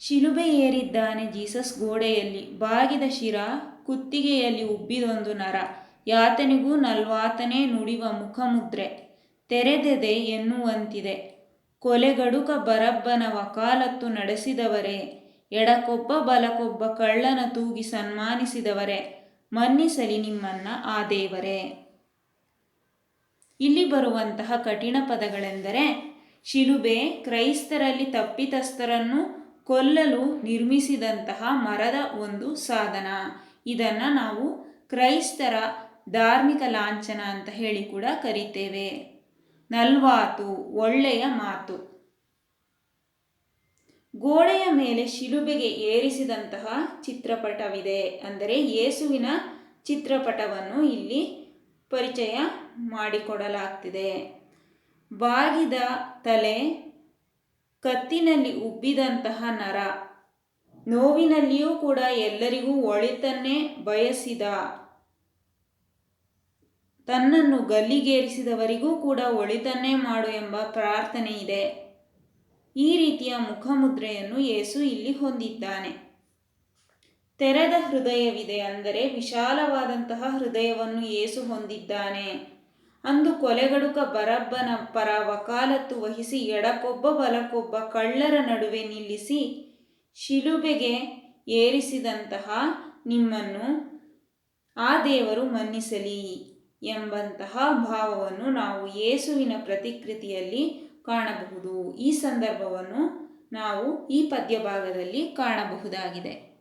ಶಿಲುಬೆ ಏರಿದ್ದಾನೆ Jesus ಗೋಡೆಯಲ್ಲಿ, ಬಾಗಿದ ಶಿರ, ಕುತ್ತಿಗೆಯಲ್ಲಿ ಉಬ್ಬಿದೊಂದು ನರ, ಯಾತನೆಗೂ ನಲ್ವಾತನೇ ನುಡಿವ ಮುಖಮುದ್ರೆ, ತೆರೆದೆದೆ ಎನ್ನುವಂತಿದೆ. ಕೊಲೆಗಡುಕ ಬರಬ್ಬನ ವಕಾಲತ್ತು ನಡೆಸಿದವರೇ, ಎಡಕೊಬ್ಬ ಬಲಕೊಬ್ಬ ಕಳ್ಳನ ತೂಗಿ ಸನ್ಮಾನಿಸಿದವರೇ, ಮನ್ನಿಸಲಿ ನಿಮ್ಮನ್ನ ಆ ದೇವರೇ. ಇಲ್ಲಿ ಬರುವಂತಹ ಕಠಿಣ ಪದಗಳೆಂದರೆ, ಶಿಲುಬೆ ಕ್ರೈಸ್ತರಲ್ಲಿ ತಪ್ಪಿತಸ್ಥರನ್ನು ಕೊಲ್ಲಲು ನಿರ್ಮಿಸಿದಂತಹ ಮರದ ಒಂದು ಸಾಧನ. ಇದನ್ನು ನಾವು ಕ್ರೈಸ್ತರ ಧಾರ್ಮಿಕ ಲಾಂಛನ ಅಂತ ಹೇಳಿ ಕೂಡ ಕರಿತೇವೆ. ನಲ್ವಾತು, ಒಳ್ಳೆಯ ಮಾತು. ಗೋಡೆಯ ಮೇಲೆ ಶಿಲುಬೆಗೆ ಏರಿಸಿದಂತಹ ಚಿತ್ರಪಟವಿದೆ. ಅಂದರೆ ಯೇಸುವಿನ ಚಿತ್ರಪಟವನ್ನು ಇಲ್ಲಿ ಪರಿಚಯ ಮಾಡಿಕೊಡಲಾಗ್ತಿದೆ. ಬಾಗಿದ ತಲೆ, ಕತ್ತಿನಲ್ಲಿ ಉಬ್ಬಿದಂತಹ ನರ, ನೋವಿನಲ್ಲಿಯೂ ಕೂಡ ಎಲ್ಲರಿಗೂ ಒಳಿತನ್ನೇ ಬಯಸಿದ, ತನ್ನನ್ನು ಗಲ್ಲಿಗೇರಿಸಿದವರಿಗೂ ಕೂಡ ಒಳಿತನ್ನೇ ಮಾಡು ಎಂಬ ಪ್ರಾರ್ಥನೆ ಇದೆ. ಈ ರೀತಿಯ ಮುಖಮುದ್ರೆಯನ್ನು ಯೇಸು ಇಲ್ಲಿ ಹೊಂದಿದ್ದಾನೆ. ತೆರೆದ ಹೃದಯವಿದೆ, ಅಂದರೆ ವಿಶಾಲವಾದಂತಹ ಹೃದಯವನ್ನು ಯೇಸು ಹೊಂದಿದ್ದಾನೆ. ಅಂದು ಕೊಲೆಗಡುಕ ಬರಬ್ಬನ ಪರ ವಕಾಲತ್ತು ವಹಿಸಿ ಎಡಕೊಬ್ಬ ಬಲಕೊಬ್ಬ ಕಳ್ಳರ ನಡುವೆ ನಿಲ್ಲಿಸಿ ಶಿಲುಬೆಗೆ ಏರಿಸಿದಂತಹ ನಿಮ್ಮನ್ನು ಆ ದೇವರು ಮನ್ನಿಸಲಿ ಎಂಬಂತಹ ಭಾವವನ್ನು ನಾವು ಯೇಸುವಿನ ಪ್ರತಿಕೃತಿಯಲ್ಲಿ ಕಾಣಬಹುದು. ಈ ಸಂದರ್ಭವನ್ನು ನಾವು ಈ ಪದ್ಯ ಭಾಗದಲ್ಲಿ ಕಾಣಬಹುದಾಗಿದೆ.